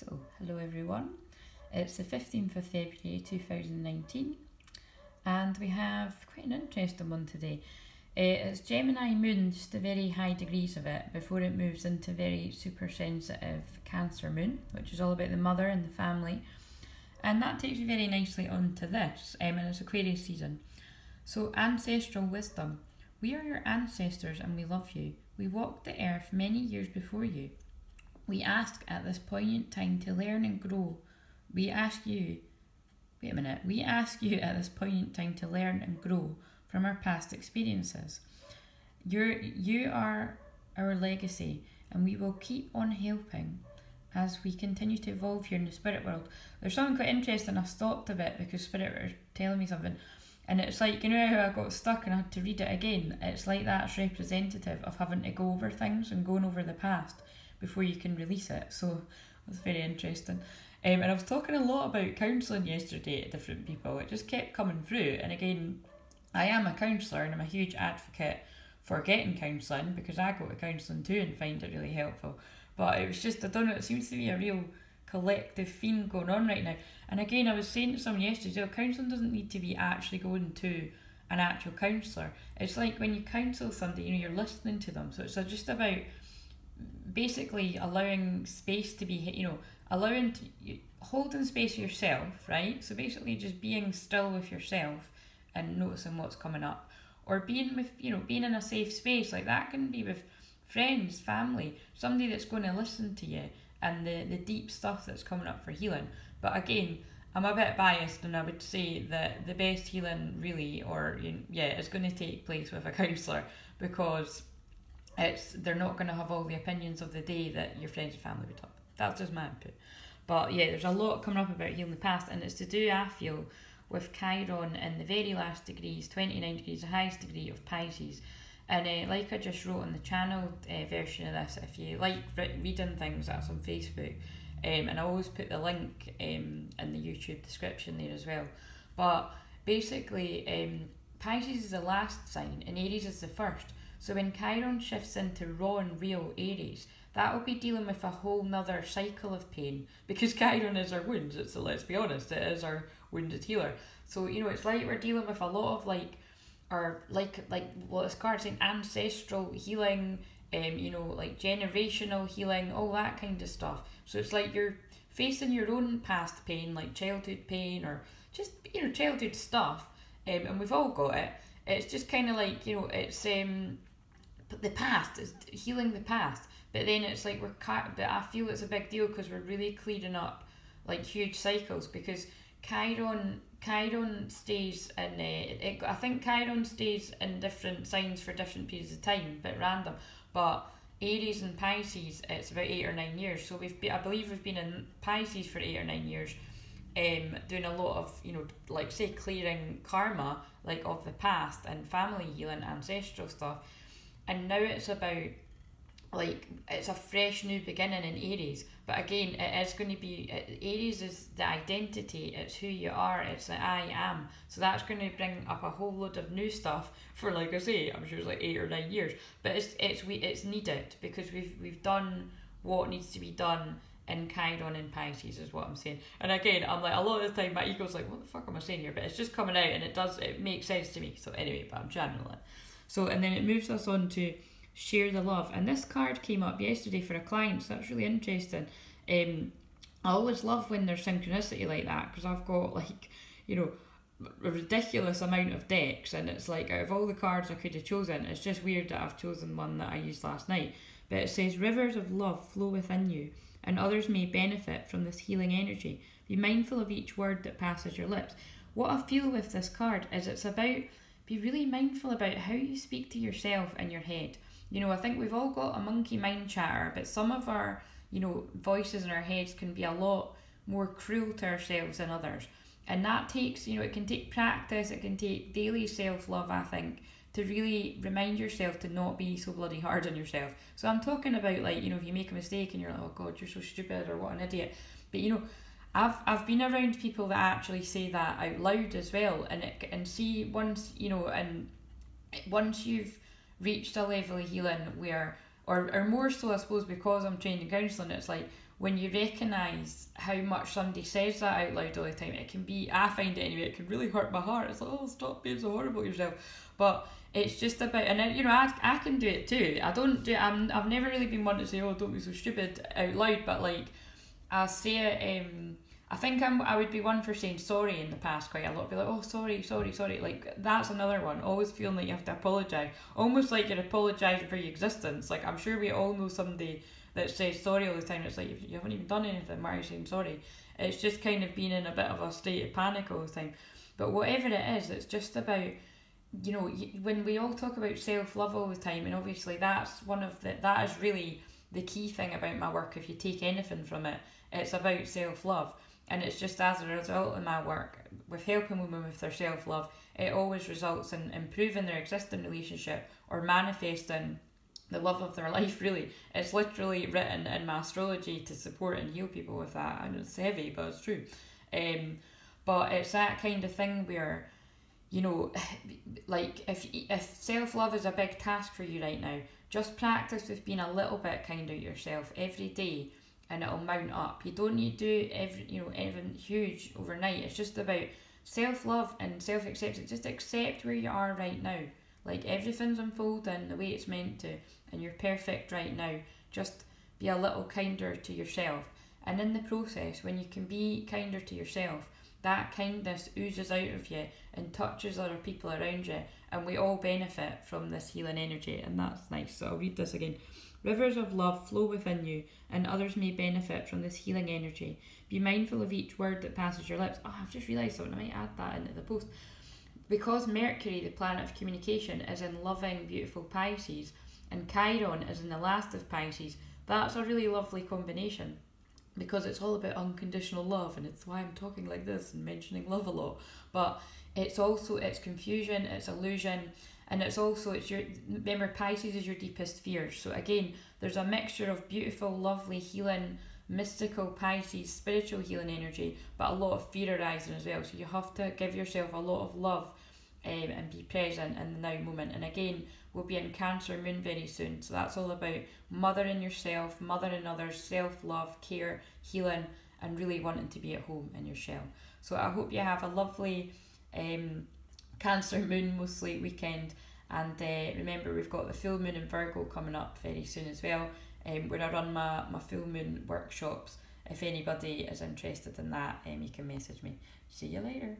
So, hello everyone. It's the 15th of February 2019 and we have quite an interesting one today. It's Gemini moon, just the very high degrees of it, before it moves into very super sensitive Cancer moon, which is all about the mother and the family. And that takes you very nicely on to this, and it's Aquarius season. So, ancestral wisdom. We are your ancestors and we love you. We walked the earth many years before you. We ask at this poignant time to learn and grow. We ask you at this poignant time to learn and grow from our past experiences. You are our legacy, and we will keep on helping as we continue to evolve here in the spirit world. There's something quite interesting. I stopped a bit because spirit were telling me something, and it's like, you know how I got stuck and I had to read it again? It's like that's representative of having to go over things and going over the past before you can release it. So it's very interesting. And I was talking a lot about counselling yesterday to different people. It just kept coming through. And again, I am a counsellor and I'm a huge advocate for getting counselling, because I go to counselling too and find it really helpful. But it was just, I don't know, it seems to be a real collective theme going on right now. And again, I was saying to someone yesterday, counselling doesn't need to be actually going to an actual counsellor. It's like when you counsel somebody, you're listening to them. So it's just about basically allowing space to be, holding space for yourself, right? So basically just being still with yourself and noticing what's coming up, or being with, being in a safe space. Like that can be with friends, family, somebody that's going to listen to you and the deep stuff that's coming up for healing. But again, I'm a bit biased, and I would say that the best healing really, is going to take place with a counsellor, because they're not going to have all the opinions of the day that your friends and family would have. That's just my input. But yeah, there's a lot coming up about healing the past, and it's to do, I feel, with Chiron in the very last degrees, 29 degrees, the highest degree of Pisces. And like I just wrote on the channel version of this, if you like reading things, that's on Facebook. And I always put the link in the YouTube description there as well. But basically, Pisces is the last sign and Aries is the first. So when Chiron shifts into raw and real Aries, that will be dealing with a whole nother cycle of pain, because Chiron is our wounds. Let's be honest, it is our wounded healer. So it's like we're dealing with a lot of like what this card saying, ancestral healing, like generational healing, all that kind of stuff. So it's like you're facing your own past pain, like childhood pain, or just childhood stuff, and we've all got it. It's just kind of like it's the past is healing the past, but then it's like but I feel it's a big deal because we're really clearing up like huge cycles, because Chiron stays in I think Chiron stays in different signs for different periods of time, a bit random. But Aries and Pisces, it's about 8 or 9 years. So I believe we've been in Pisces for 8 or 9 years, doing a lot of like say clearing karma, like of the past, and family healing, ancestral stuff. And now it's about like it's a fresh new beginning in Aries. But again, it is going to be, Aries is the identity, it's who you are, it's the I am. So that's going to bring up a whole load of new stuff for, like I say, I'm sure it's like 8 or 9 years. But it's needed, because we've done what needs to be done in Chiron and Pisces, is what I'm saying. And again, I'm like, a lot of the time my ego's like, what the fuck am I saying here? But it's just coming out, and it makes sense to me. So anyway, but I'm channeling. So, and then it moves us on to share the love. And this card came up yesterday for a client, so that's really interesting. I always love when there's synchronicity like that, because I've got like, a ridiculous amount of decks, and it's like out of all the cards I could have chosen, it's just weird that I've chosen one that I used last night. But it says, rivers of love flow within you, and others may benefit from this healing energy. Be mindful of each word that passes your lips. What I feel with this card is it's about, be really mindful about how you speak to yourself in your head. I think we've all got a monkey mind chatter, but some of our, voices in our heads can be a lot more cruel to ourselves than others. And that takes, it can take practice, it can take daily self-love, I think, to really remind yourself to not be so bloody hard on yourself. So I'm talking about, like, if you make a mistake and you're like, oh God, you're so stupid, or what an idiot. But, I've been around people that actually say that out loud as well, and see once, and once you've reached a level of healing where or more so I suppose because I'm trained in counselling, it's like when you recognise how much somebody says that out loud all the time, it can be, I find it anyway, it can really hurt my heart. It's like, oh, stop being so horrible to yourself. But it's just about, and you know, I can do it too. I've never really been one to say, oh, don't be so stupid out loud, but like, I say it, I think I would be one for saying sorry in the past quite a lot. Be like, oh, sorry. Like, that's another one. Always feeling like you have to apologise. Almost like you're apologising for your existence. Like, I'm sure we all know somebody that says sorry all the time. It's like, if you haven't even done anything, why are you saying sorry? It's just kind of being in a bit of a state of panic all the time. But whatever it is, it's just about, you know, when we all talk about self-love all the time, and obviously that is really the key thing about my work. If you take anything from it, it's about self-love. And it's just as a result of my work with helping women with their self-love, it always results in improving their existing relationship or manifesting the love of their life, really. It's literally written in my astrology to support and heal people with that. And it's heavy, but it's true. But it's that kind of thing where, you know, like if self-love is a big task for you right now, just practice with being a little bit kinder to yourself every day, and it'll mount up. You don't need to do everything huge overnight. It's just about self-love and self-acceptance. Just accept where you are right now. Like, everything's unfolding the way it's meant to, and you're perfect right now. Just be a little kinder to yourself. And in the process, when you can be kinder to yourself, that kindness oozes out of you and touches other people around you, and we all benefit from this healing energy, and that's nice. So I'll read this again. Rivers of love flow within you, and others may benefit from this healing energy. Be mindful of each word that passes your lips. Oh, I've just realised something. I might add that into the post. Because Mercury, the planet of communication, is in loving, beautiful Pisces, and Chiron is in the last of Pisces, that's a really lovely combination, because it's all about unconditional love, and it's why I'm talking like this and mentioning love a lot. But it's also, it's confusion, it's illusion, and it's also, remember, Pisces is your deepest fears. So again, there's a mixture of beautiful, lovely, healing, mystical Pisces, spiritual healing energy, but a lot of fear arising as well. So you have to give yourself a lot of love, and be present in the now moment. And again, we'll be in Cancer Moon very soon, so that's all about mothering yourself, mothering others, self-love, care, healing, and really wanting to be at home in your shell. So I hope you have a lovely Cancer Moon mostly weekend, and remember, we've got the full moon in Virgo coming up very soon as well, where I run my full moon workshops. If anybody is interested in that, you can message me. See you later.